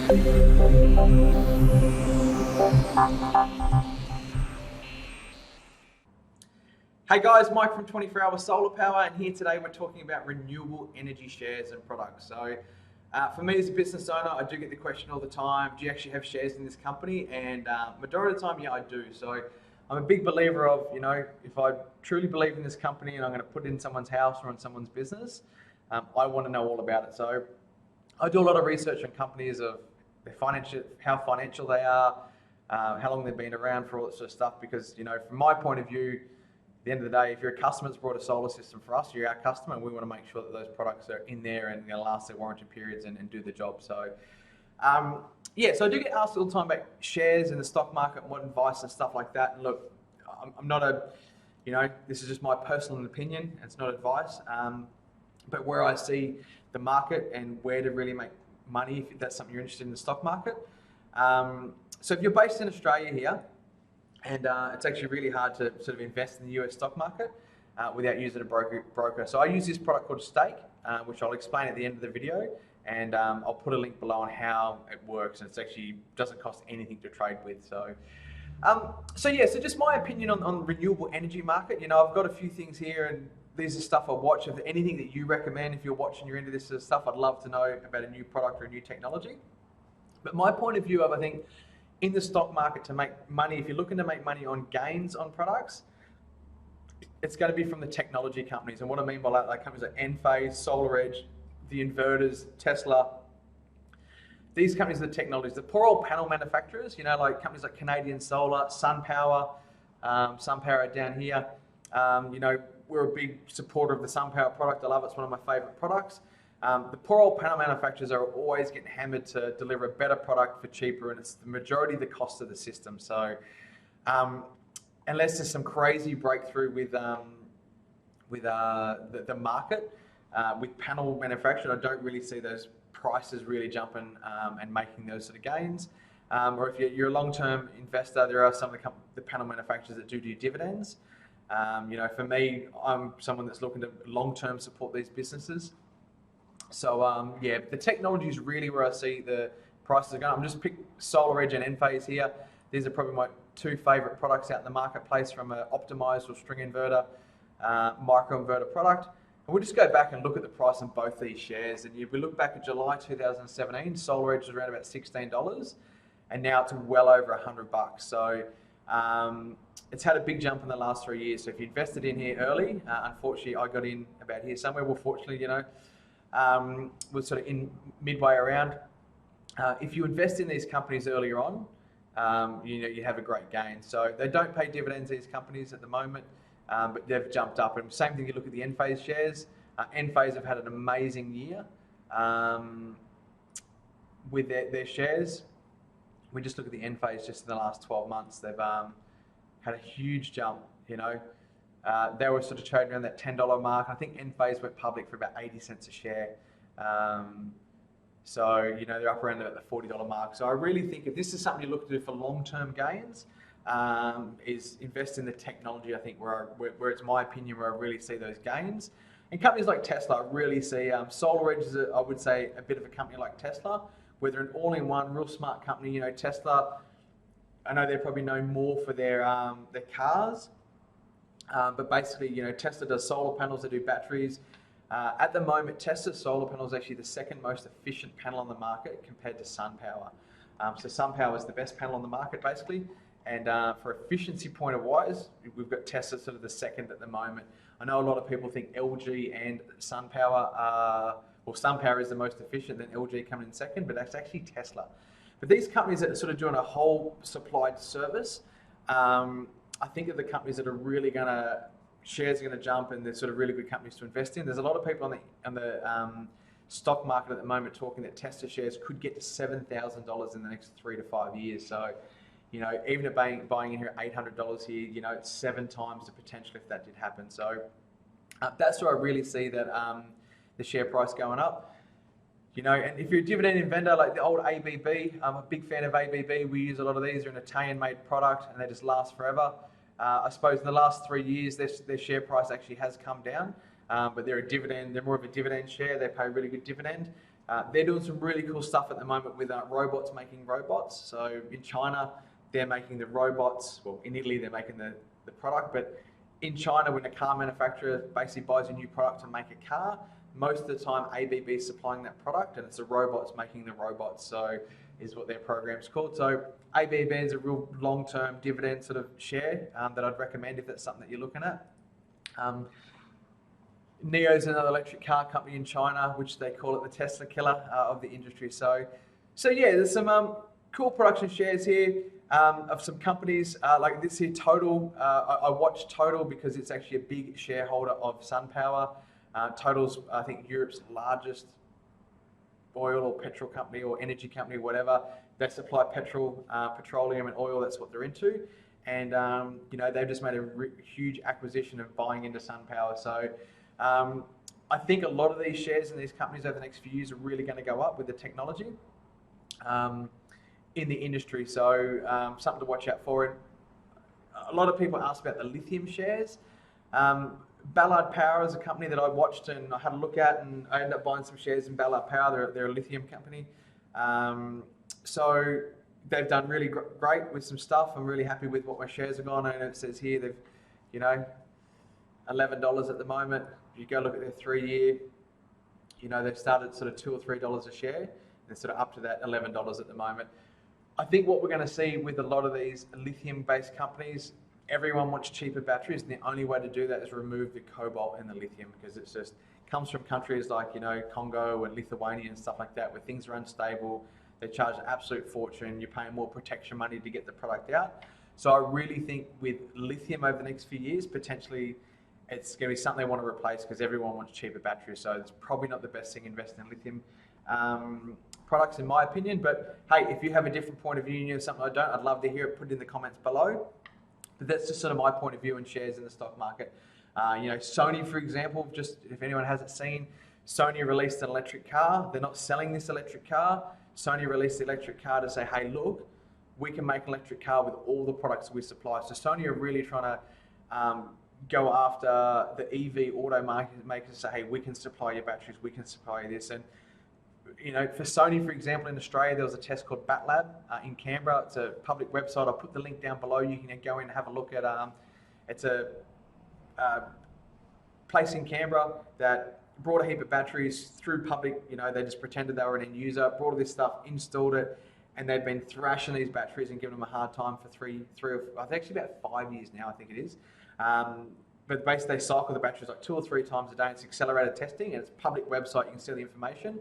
Hey guys, Mike from 24 Hour Solar Power, and here today we're talking about renewable energy shares and products. So for me as a business owner, I do get the question all the time, do you actually have shares in this company? And majority of the time, yeah, I do. So I'm a big believer of, if I truly believe in this company and I'm going to put it in someone's house or in someone's business, I want to know all about it. So I do a lot of research on companies of their how financial they are, how long they've been around, for all that sort of stuff, because, from my point of view, at the end of the day, if you're a customer that's brought a solar system for us, you're our customer, and we want to make sure that those products are in there and going to last their warranty periods and do the job. So, so I do get asked all the time about shares in the stock market, and what advice and stuff like that. And look, I'm not this is just my personal opinion. It's not advice. But where I see the market and where to really make money, if that's something you're interested in the stock market. So if you're based in Australia here, and it's actually really hard to sort of invest in the US stock market without using a broker. So I use this product called Stake, which I'll explain at the end of the video, and I'll put a link below on how it works. And it's actually doesn't cost anything to trade with. So just my opinion on the renewable energy market. I've got a few things here, and these are stuff I watch. If anything that you recommend, if you're watching, you're into this sort of stuff, I'd love to know about a new product or a new technology. But my point of view I think, in the stock market, to make money, if you're looking to make money on gains on products, it's going to be from the technology companies. And what I mean by that, like companies like Enphase, SolarEdge, the inverters, Tesla. These companies are the technologies. The poor old panel manufacturers, like companies like Canadian Solar, SunPower, SunPower down here. We're a big supporter of the SunPower product. I love it. It's one of my favorite products. The poor old panel manufacturers are always getting hammered to deliver a better product for cheaper, and it's the majority of the cost of the system. So unless there's some crazy breakthrough with the market, with panel manufacturing, I don't really see those prices really jumping and making those sort of gains. Or if you're a long-term investor, there are some of the panel manufacturers that do dividends. For me, I'm someone that's looking to long-term support these businesses. So the technology is really where I see the prices are going. I'm just pick SolarEdge and Enphase here. These are probably my two favorite products out in the marketplace from an optimized or string inverter, microinverter product. And we'll just go back and look at the price on both these shares. And if we look back at July 2017, SolarEdge was around about $16, and now it's well over $100. So it's had a big jump in the last 3 years. So if you invested in here early, unfortunately I got in about here somewhere. Well, fortunately, we're sort of in midway around. If you invest in these companies earlier on, you have a great gain. So they don't pay dividends, these companies, at the moment, but they've jumped up. And same thing, you look at the Enphase shares. Enphase have had an amazing year with their shares. We just look at the Enphase just in the last 12 months. They've had a huge jump, They were sort of trading around that $10 mark. I think Enphase went public for about 80 cents a share. They're up around the $40 mark. So I really think if this is something you look to do for long-term gains, is invest in the technology, I think, where it's my opinion, where I really see those gains. And companies like Tesla, I really see, SolarEdge is, I would say, a bit of a company like Tesla, where they're an all-in-one, real smart company. Tesla, I know they're probably known more for their cars, but basically, Tesla does solar panels, they do batteries. At the moment, Tesla's solar panel is actually the second most efficient panel on the market compared to SunPower. So SunPower is the best panel on the market, basically. And for efficiency point of wise, we've got Tesla sort of the second at the moment. I know a lot of people think LG and SunPower SunPower is the most efficient, then LG coming in second, but that's actually Tesla. But these companies that are sort of doing a whole supplied service, I think are the companies that are really shares are going to jump, and they're sort of really good companies to invest in. There's a lot of people on the stock market at the moment talking that Tesla shares could get to $7,000 in the next 3 to 5 years. So, even at buying in here at $800 here, it's 7 times the potential if that did happen. So that's where I really see that the share price going up. And if you're a dividend investor like the old ABB, I'm a big fan of ABB. We use a lot of these. They're an Italian-made product, and they just last forever. I suppose in the last 3 years, their share price actually has come down. but they're more of a dividend share. They pay a really good dividend. They're doing some really cool stuff at the moment with robots making robots. So in China, they're making the robots. Well, in Italy, they're making the product. But in China, when a car manufacturer basically buys a new product to make a car, most of the time ABB is supplying that product, and it's the robots making the robots. So is what their program's called. So ABB is a real long-term dividend sort of share that I'd recommend if that's something that you're looking at. NIO is another electric car company in China, which they call it the Tesla killer of the industry. So yeah, there's some cool production shares here of some companies like this here. Total, I watched Total because it's actually a big shareholder of SunPower. Total's, I think, Europe's largest oil or petrol company or energy company, whatever. They supply petroleum and oil. That's what they're into. And they've just made a huge acquisition of buying into SunPower. So I think a lot of these shares in these companies over the next few years are really going to go up with the technology in the industry. So something to watch out for. And a lot of people ask about the lithium shares. Ballard Power is a company that I watched and I had a look at, and I ended up buying some shares in Ballard Power. They're a lithium company. So they've done really great with some stuff. I'm really happy with what my shares have gone. And it says here they've, $11 at the moment. If you go look at their 3-year, they've started sort of $2 or $3 a share. They're sort of up to that $11 at the moment. I think what we're going to see with a lot of these lithium-based companies, everyone wants cheaper batteries, and the only way to do that is remove the cobalt in the lithium, because it's just comes from countries like Congo and Lithuania and stuff like that, where things are unstable. They charge an absolute fortune. You're paying more protection money to get the product out. So I really think with lithium over the next few years, potentially it's going to be something they want to replace, because everyone wants cheaper batteries. So it's probably not the best thing investing in lithium products, in my opinion. But hey, if you have a different point of view and you have something I don't, I'd love to hear it. Put it in the comments below. But that's just sort of my point of view on shares in the stock market. Sony, for example, just if anyone hasn't seen, Sony released an electric car. They're not selling this electric car. Sony released the electric car to say, hey, look, we can make an electric car with all the products we supply. So Sony are really trying to go after the EV auto makers to say, hey, we can supply your batteries, we can supply you this. And for Sony, for example, in Australia, there was a test called BatLab in Canberra. It's a public website. I'll put the link down below. You can go in and have a look at it's a place in Canberra that brought a heap of batteries through public, they just pretended they were an end user, brought all this stuff, installed it, and they've been thrashing these batteries and giving them a hard time for three or I think actually about 5 years now, I think it is. But basically they cycle the batteries like 2 or 3 times a day. It's accelerated testing, and it's a public website. You can see the information.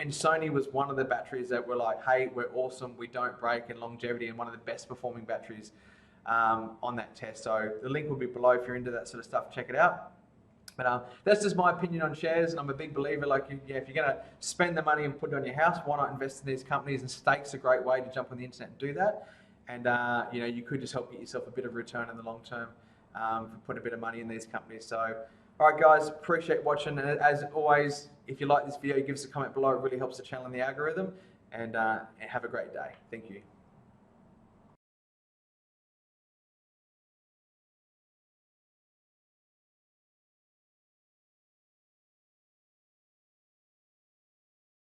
And Sony was one of the batteries that were like, hey, we're awesome, we don't break, and longevity, and one of the best performing batteries on that test. So the link will be below if you're into that sort of stuff. Check it out. But that's just my opinion on shares, and I'm a big believer, if you're going to spend the money and put it on your house, why not invest in these companies? And Stake's a great way to jump on the internet and do that. And you could just help get yourself a bit of return in the long term for putting a bit of money in these companies. So, all right, guys, appreciate watching. And as always, if you like this video, give us a comment below. It really helps the channel and the algorithm. And have a great day. Thank you.